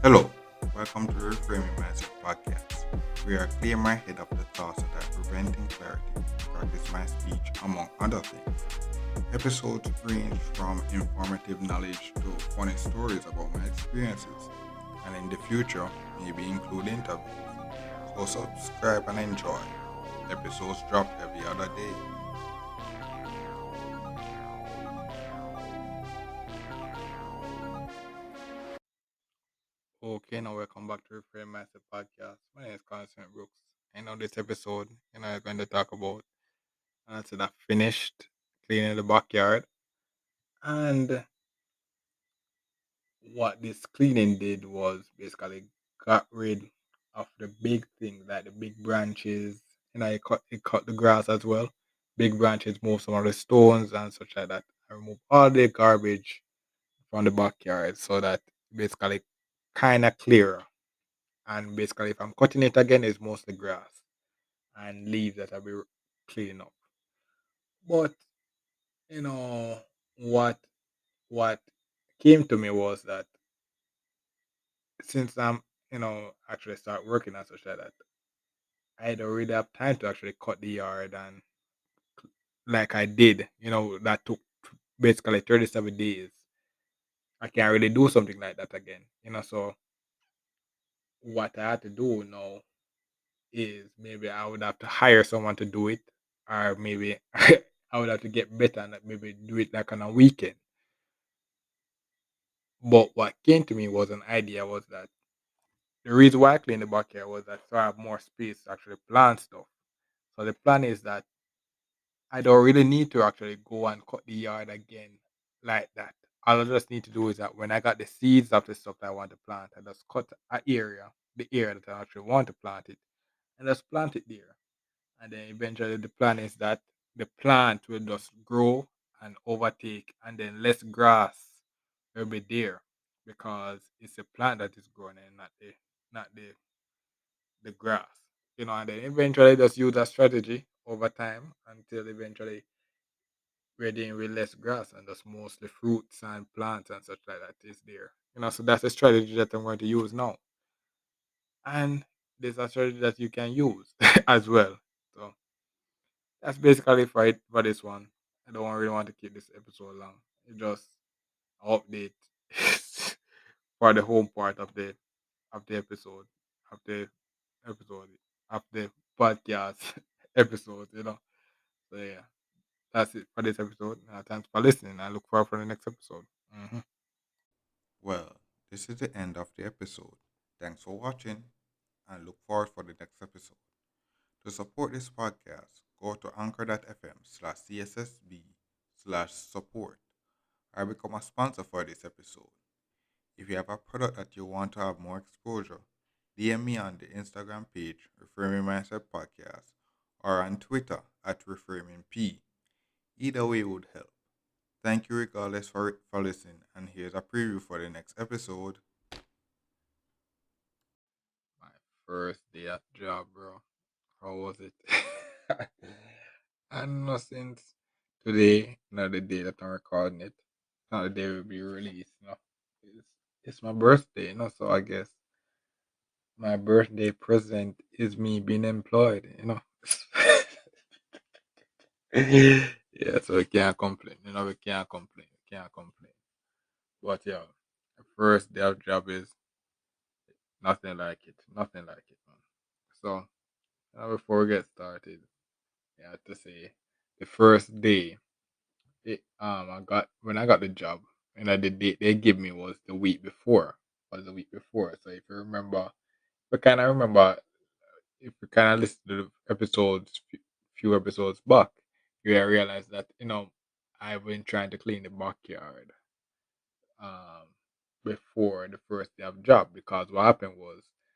Hello, welcome to Reframing Mindset Podcast. We are clear my head of the thoughts that are preventing clarity, practice my speech, among other things. Episodes range from informative knowledge to funny stories about my experiences, and in the future, maybe include interviews. So subscribe and enjoy. Episodes drop every other day. Okay, now welcome back to Reframe Mindset Podcast. My name is Constant Brooks. And on this episode, I'm going to talk about until I finished cleaning the backyard. And what this cleaning did was basically got rid of the big things like the big branches. It cut the grass as well. Big branches, moved some of the stones and such like that. I removed all the garbage from the backyard so that basically kind of clearer. And basically, if I'm cutting it again, it's mostly grass and leaves that I'll be cleaning up. But you know what? What came to me was that since I'm actually start working and such like that, I don't really have time to actually cut the yard and like I did. That took basically 37 days. I can't really do something like that again. So what I had to do now is maybe I would have to hire someone to do it, or maybe I would have to get better and maybe do it like on a weekend. But what came to me was an idea was that the reason why I cleaned the backyard was that so I have more space to actually plant stuff. So the plan is that I don't really need to actually go and cut the yard again like that. All I just need to do is that when I got the seeds of the stuff that I want to plant, I just cut the area that I actually want to plant it, and just plant it there. And then eventually the plan is that the plant will just grow and overtake, and then less grass will be there because it's a plant that is growing and not the grass. And then eventually just use that strategy over time until eventually we're dealing with less grass and just mostly fruits and plants and such like that is there. So that's a strategy that I'm going to use now. And there's a strategy that you can use as well. So that's basically for this one. I don't really want to keep this episode long. It just an update for the home part of the episode of the episode of the podcast episode. So yeah, that's it for this episode. Thanks for listening. I look forward for the next episode. Well, this is the end of the episode. Thanks for watching and look forward for the next episode. To support this podcast, go to anchor.fm/cssb/support or become a sponsor for this episode. If you have a product that you want to have more exposure, DM me on the Instagram page, Reframing Mindset Podcast, or on Twitter at ReframingP. Either way would help. Thank you regardless for listening, and here's a preview for the next episode. My first day at job, bro. How was it? And no, since today, not the day that I'm recording it, not the day it will be released. It's, it's my birthday, so I guess my birthday present is me being employed. Yeah, so we can't complain, we can't complain. But yeah, the first day of job is nothing like it, man. So before we get started, I have to say the first day, I got when I got the job, the date they give me was the week before, So if you remember, we kind of remember if you kind of listen to the episodes, few episodes back, you will realize that I've been trying to clean the backyard um before the first day of job because what happened was